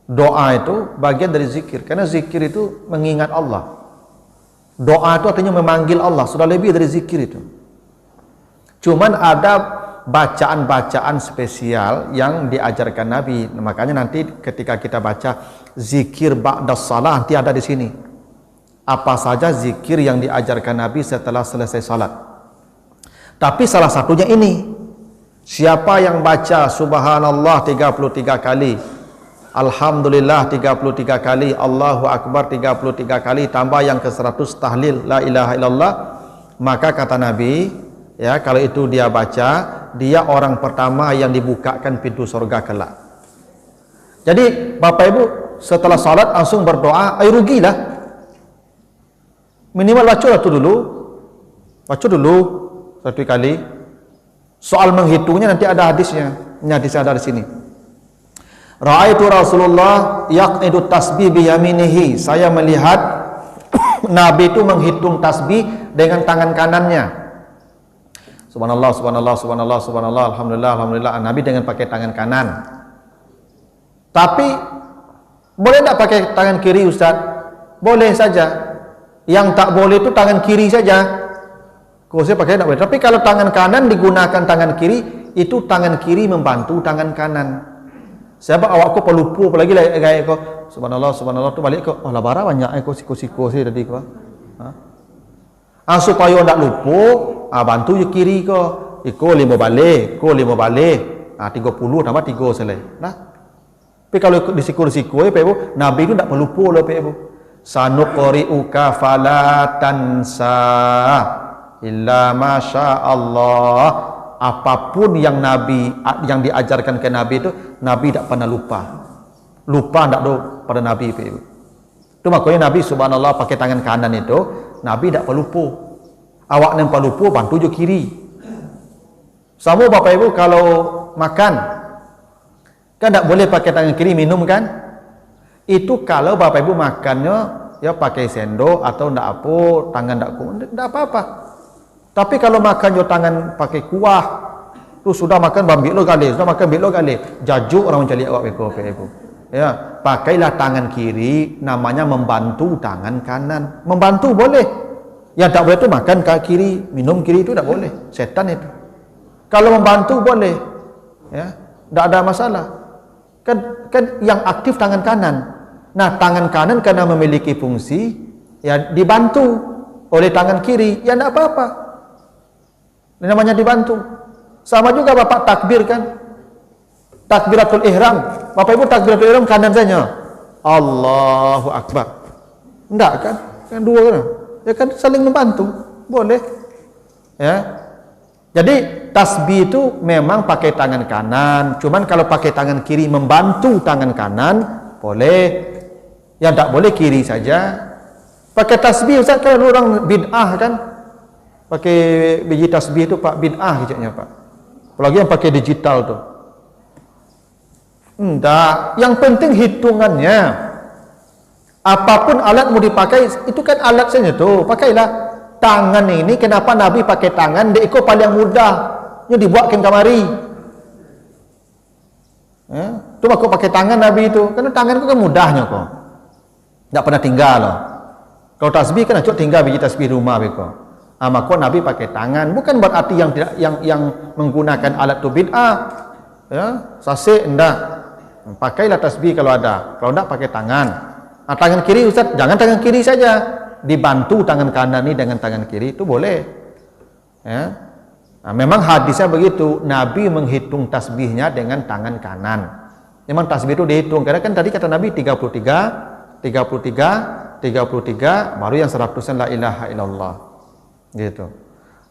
S2: Doa itu bagian dari zikir. Karena zikir itu mengingat Allah. Doa itu artinya memanggil Allah. Sudah lebih dari zikir itu. Cuman ada bacaan-bacaan spesial yang diajarkan Nabi. Makanya nanti ketika kita baca zikir ba'das salah, nanti ada di sini. Apa saja zikir yang diajarkan Nabi setelah selesai salat. Tapi salah satunya ini. Siapa yang baca subhanallah 33 kali, alhamdulillah 33 kali, Allahu akbar 33 kali, tambah yang ke-100 tahlil la ilaha illallah, maka kata Nabi, ya kalau itu dia baca, dia orang pertama yang dibukakan pintu surga kelak. Jadi Bapak Ibu setelah salat langsung berdoa, rugilah. Minimal baca itu dulu. Baca dulu 1 kali. Soal menghitungnya nanti ada hadisnya. Ini hadisnya ada di sini. Ra'aitu Rasulullah yaqidu tasbih bi yaminihi. Saya melihat Nabi itu menghitung tasbih dengan tangan kanannya. Subhanallah, subhanallah, subhanallah, subhanallah, alhamdulillah, alhamdulillah. Nabi dengan pakai tangan kanan. Tapi boleh tak pakai tangan kiri Ustaz? Boleh saja. Yang tak boleh itu tangan kiri saja. Kalau saya pakai tak boleh. Tapi kalau tangan kanan digunakan tangan kiri, itu tangan kiri membantu tangan kanan. Siapa awakku pelupu apalagi lah kayak kau subhanallah subhanallah tu balik kau oh labara banyak kau siko sih tadi kau. Supaya ndak lupa, bantu je kiri kau. Iko 5 balik, 30 tambah 3 selai. Nah. Tapi kalau disiko-siko Pak Ibu, Nabi itu ndak pelupa loh Pak Ibu. Sanuqri'uka fala tansa illa masya Allah. Apapun yang yang diajarkan ke Nabi itu, Nabi tidak pernah lupa. Lupa tidak do pada Nabi itu. Itu makanya Nabi subhanallah pakai tangan kanan itu, Nabi tidak pelupa. Awak nampak lupa, bantu je kiri. Sama Bapak Ibu kalau makan, kan tidak boleh pakai tangan kiri minum kan? Itu kalau Bapak Ibu makannya ya pakai sendok atau tidak apa, tangan tidak apa-apa. Tapi kalau makan jo tangan pakai kuah, tu sudah makan bambik lo kali, sudah makan bik lo kali. Jajuk orang mencari awak beko Ibu. Ya, pakailah tangan kiri, namanya membantu tangan kanan. Membantu boleh. Yang tak boleh itu makan kaki kiri, minum kiri itu tak boleh. Setan itu. Kalau membantu boleh. Ya, tak ada masalah. Kan yang aktif tangan kanan. Nah, tangan kanan karena memiliki fungsi ya dibantu oleh tangan kiri, ya tak apa-apa. Ini namanya dibantu. Sama juga Bapak takbir kan? Takbiratul ihram. Bapak Ibu takbiratul ihram kanan saja. Allahu Akbar. Enggak kan? Kan dua kan? Ya kan saling membantu. Boleh. Ya. Jadi tasbih itu memang pakai tangan kanan. Cuman kalau pakai tangan kiri membantu tangan kanan, boleh. Yang tak boleh kiri saja. Pakai tasbih Ustaz, kalau orang bid'ah kan? Pakai biji tasbih itu Pak bid'ah kecaknya Pak. Apalagi yang pakai digital tuh. Enggak, yang penting hitungannya. Apapun alat mau dipakai, itu kan alat saja tuh. Pakailah. Tangan ini kenapa Nabi pakai tangan? Dia ikut paling mudah. Ini dibuatkan kamari. Ya, tu aku pakai tangan Nabi itu. Karena tangan itu kan mudahnya kok. Tak pernah tinggal loh. Kalau tasbih kan acuk tinggal biji tasbih rumah beko. Maka Nabi pakai tangan. Bukan berarti yang tidak yang menggunakan alat tu bid'ah. Ya, sasik enggak. Pakailah tasbih kalau ada. Kalau enggak pakai tangan. Nah, tangan kiri Ustaz, jangan tangan kiri saja. Dibantu tangan kanan ini dengan tangan kiri itu boleh. Ya. Nah, memang hadisnya begitu. Nabi menghitung tasbihnya dengan tangan kanan. Memang tasbih itu dihitung. Karena kan tadi kata Nabi 33, baru yang 100 la ilaha illallah. Gitu.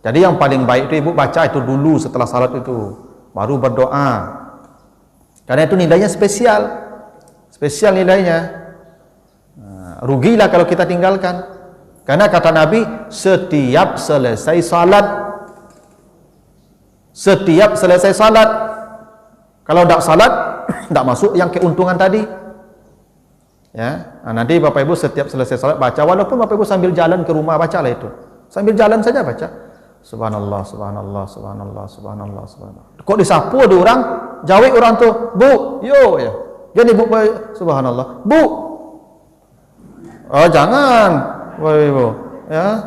S2: Jadi yang paling baik itu ibu baca itu dulu setelah salat itu. Baru berdoa. Karena itu nilainya spesial. Spesial nilainya. Nah, rugilah kalau kita tinggalkan. Karena kata Nabi, setiap selesai salat, kalau tidak salat, tidak masuk yang keuntungan tadi. Ya, nah, nanti Bapak Ibu setiap selesai salat baca, walaupun Bapak Ibu sambil jalan ke rumah bacalah itu. Sambil jalan saja baca. Subhanallah, subhanallah, subhanallah, subhanallah, subhanallah. Kok disapu ada orang, jawab orang tu, Bu, yo ya. Jadi Bu, subhanallah, Bu. Oh, jangan. Ibu, ya,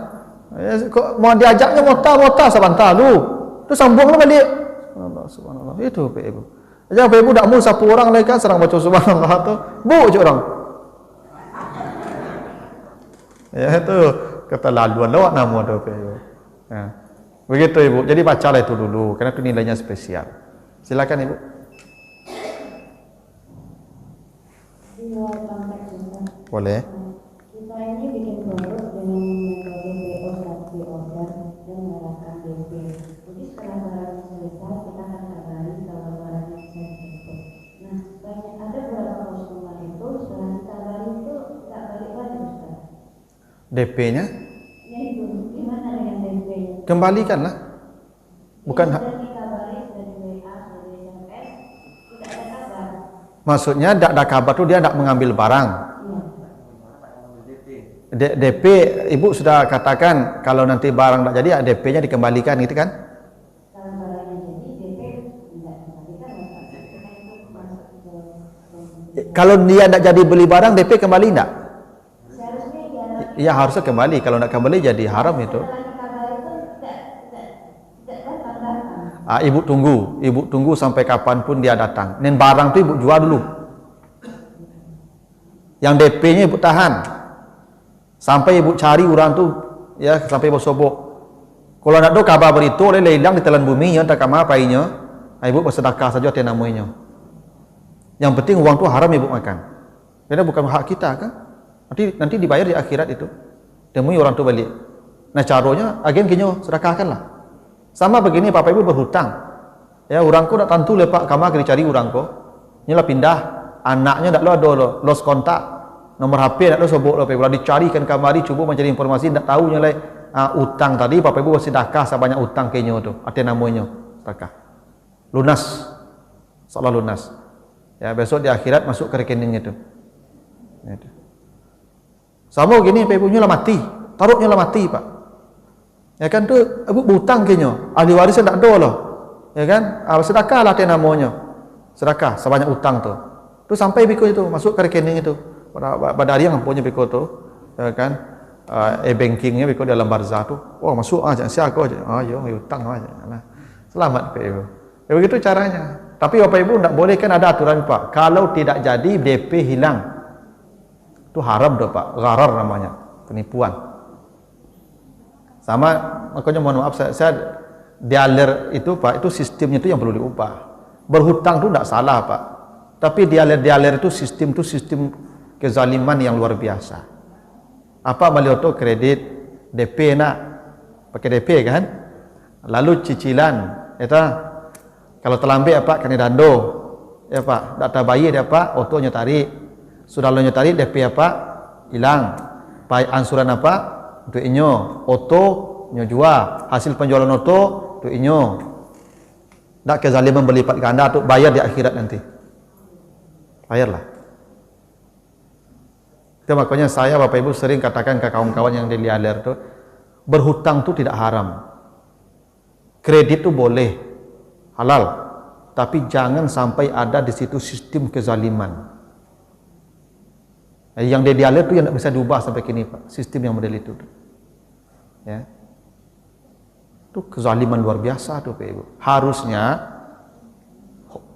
S2: kok mau diajaknya mota sebentar lu, tu sambunglah balik. Subhanallah, itu Pak Ibu. Aja Pak Ibu tak mau sapu orang lagi kan, serang baca subhanallah tu, bu je orang. Ya itu keterlaluan lawak nama tu Pak Ibu. Ya. Begitu Ibu. Jadi bacalah itu dulu, karena itu nilainya spesial. Silakan Ibu. Boleh.
S4: Kita ini bikin produk dengan metode DO order dan menyerahkan DP. Jadi setelah barangnya selesai, kita akan kabari kalau barangnya sudah dikirim. Nah, banyak ada beberapa customer itu setelah dikabari itu tidak balik-balik Ustaz.
S2: DP-nya?
S4: Ya itu, gimana dengan DP-nya?
S2: Kembalikanlah. Bukan
S4: sudah dikabari, sudah di WA, sudah di SMS, tidak ada kabar.
S2: Maksudnya tidak ada kabar tu dia tidak mengambil barang. DP Ibu sudah katakan kalau nanti barang tak jadi DP-nya dikembalikan gitu kan?
S4: Kalau barangnya jadi DP tidak dikembalikan,
S2: Kalau dia tidak jadi beli barang DP kembali tidak?
S4: seharusnya ya.
S2: Ya harusnya kembali. Kalau tidak kembali jadi haram itu. Ibu tunggu sampai kapanpun dia datang. Dan barang tu Ibu jual dulu. Yang DP-nya Ibu tahan. Sampai Ibu cari orang tu, ya sampai Ibu sobok. Kalau nak do kabar berito oleh lelang di telan bumi, yang tak kama apainya, Ibu bersedekah saja tiada namanya. Yang penting uang tu haram Ibu makan. Karena bukan hak kita kan? Nanti dibayar di akhirat itu. Temui orang tu balik. Nah caranya, agen kinyo sedekahkanlah. Sama begini Bapak Ibu berhutang. Ya orangku nak tentu lepak kama kena cari orangku. Nyalah pindah, anaknya tak lo ada lost kontak. Nomor HP tak lo sobok lo, kalau dicarikan kamari cuba mencari informasi tak tahu nyalai utang tadi Bapak Ibu sedekah sebanyak utang kenyo tu. Arti namanya sedekah. Lunas. Seolah lunas. Ya besok di akhirat masuk ke rekeningnya tu. Itu. Sama gini Bapak Ibu nyala mati. Taruhnya lah mati Pak. Ya kan tu Ibu berhutang kenyo. Ahli waris tak ada lah. Ya kan? Sedekah lah arti namanya. Sedekah sebanyak utang tu. Tu sampai biko itu masuk ke rekening itu. Pada hari yang punya biko tu, ya kan? E-bankingnya biko dalam barzah tu. Oh masuk aja, siapa aku aja. Oh yo, hutang aja. Nah, selamat Pak Ibu. Ya begitu caranya. Tapi Bapak Ibu tidak boleh kan ada aturan Pak. Kalau tidak jadi DP hilang. Itu haram dah Pak. Gharar namanya. Penipuan. Sama, makanya mohon maaf saya dialer itu Pak, itu sistemnya itu yang perlu diubah. Berhutang itu tidak salah Pak. Tapi dialer itu sistem kezaliman yang luar biasa. Apa beliau tu kredit DP nak pakai DP kan? Lalu cicilan, eta kalau terlambat apa kena dando. Ya Pak, data bayi dia Pak, otonya tarik. Sudah lo tarik DP apa? Hilang. Pai ansuran apa? Untuk inyo, oto nyo jual. Hasil penjualan oto untuk inyo. Tak kezaliman berlipat ganda tu bayar di akhirat nanti. Bayarlah. Itu makanya saya Bapak Ibu sering katakan ke kawan-kawan yang dialer tu, berhutang tu tidak haram. Kredit tu boleh, halal. Tapi jangan sampai ada di situ sistem kezaliman. Yang dia dialir tu yang tak bisa diubah sampai kini Pak. Sistem yang model itu. Ya. Itu kezaliman luar biasa tu Pak Ibu. Harusnya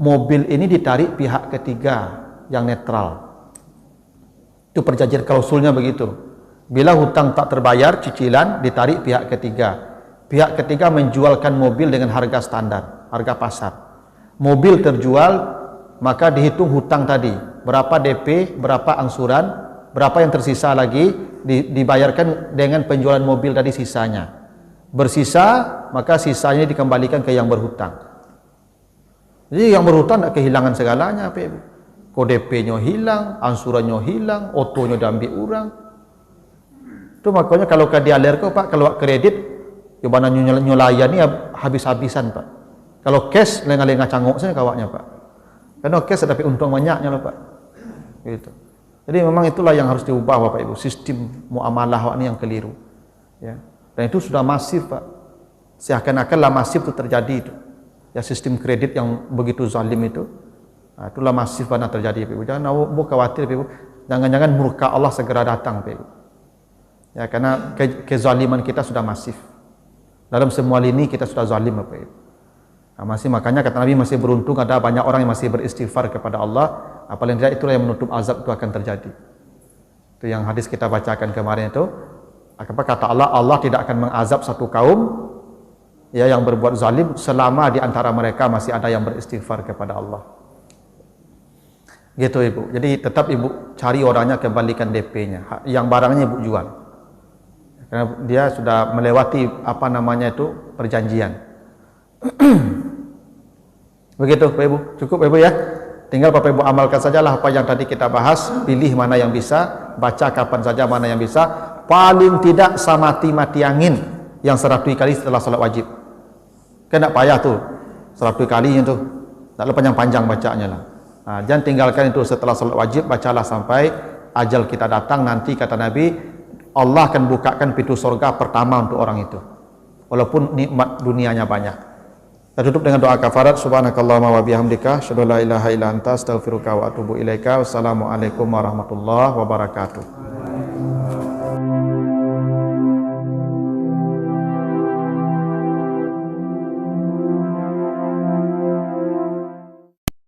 S2: mobil ini ditarik pihak ketiga yang netral. Itu perjanjian klausulnya begitu. Bila hutang tak terbayar, cicilan ditarik pihak ketiga. Pihak ketiga menjualkan mobil dengan harga standar, harga pasar. Mobil terjual, maka dihitung hutang tadi. Berapa DP, berapa angsuran, berapa yang tersisa lagi, dibayarkan dengan penjualan mobil tadi sisanya. Bersisa, maka sisanya dikembalikan ke yang berhutang. Jadi yang berhutang tak kehilangan segalanya, Pak Ibu. Kok DP-nya hilang, angsurannya hilang, otonya diambil orang. Itu makanya kalau ke dialer kau Pak, kalau kredit, ya mana nyolayan ni habis-habisan Pak. Kalau cash, lengah-lengah cangok saja kawaknya Pak. Karena cash tapi untung banyaknya loh Pak. Gitu. Jadi memang itulah yang harus diubah Bapak Ibu, sistem muamalah ini yang keliru. Ya. Dan itu sudah masif Pak. Seakan-akanlah masif itu terjadi itu. Ya sistem kredit yang begitu zalim itu. Nah, itulah masif pernah terjadi Pak Ibu. Jangan khawatir Pak Ibu. Jangan-jangan murka Allah segera datang Pak Ibu. Ya karena kezaliman kita sudah masif. Dalam semua lini kita sudah zalim Pak Ibu. Nah, masih makanya kata Nabi masih beruntung ada banyak orang yang masih beristighfar kepada Allah. Paling tidak itulah yang menutup azab itu akan terjadi. Itu yang hadis kita bacakan kemarin itu. Apa kata Allah? Allah tidak akan mengazab satu kaum ya yang berbuat zalim selama di antara mereka masih ada yang beristighfar kepada Allah. Gitu Ibu. Jadi tetap Ibu cari orangnya, kembalikan DP-nya. Yang barangnya Ibu jual. Karena dia sudah melewati apa namanya itu perjanjian. Begitu Pak Ibu. Cukup Pak Ibu ya. Tinggal Bapak Ibu amalkan sajalah apa yang tadi kita bahas, pilih mana yang bisa, baca kapan saja mana yang bisa, paling tidak samati-mati angin yang 100 kali setelah salat wajib. Kan tak payah tuh 100 kali itu, tak panjang-panjang bacanya lah. Nah, jangan tinggalkan itu setelah salat wajib, bacalah sampai ajal kita datang. Nanti kata Nabi, Allah akan bukakan pintu surga pertama untuk orang itu, walaupun nikmat dunianya banyak. Kita tutup dengan doa kafarat. Subhanakallahumma wa bihamdika asyhadu an la ilaha illa anta astaghfiruka wa atubu ilaika. Wassalamualaikum warahmatullahi wabarakatuh.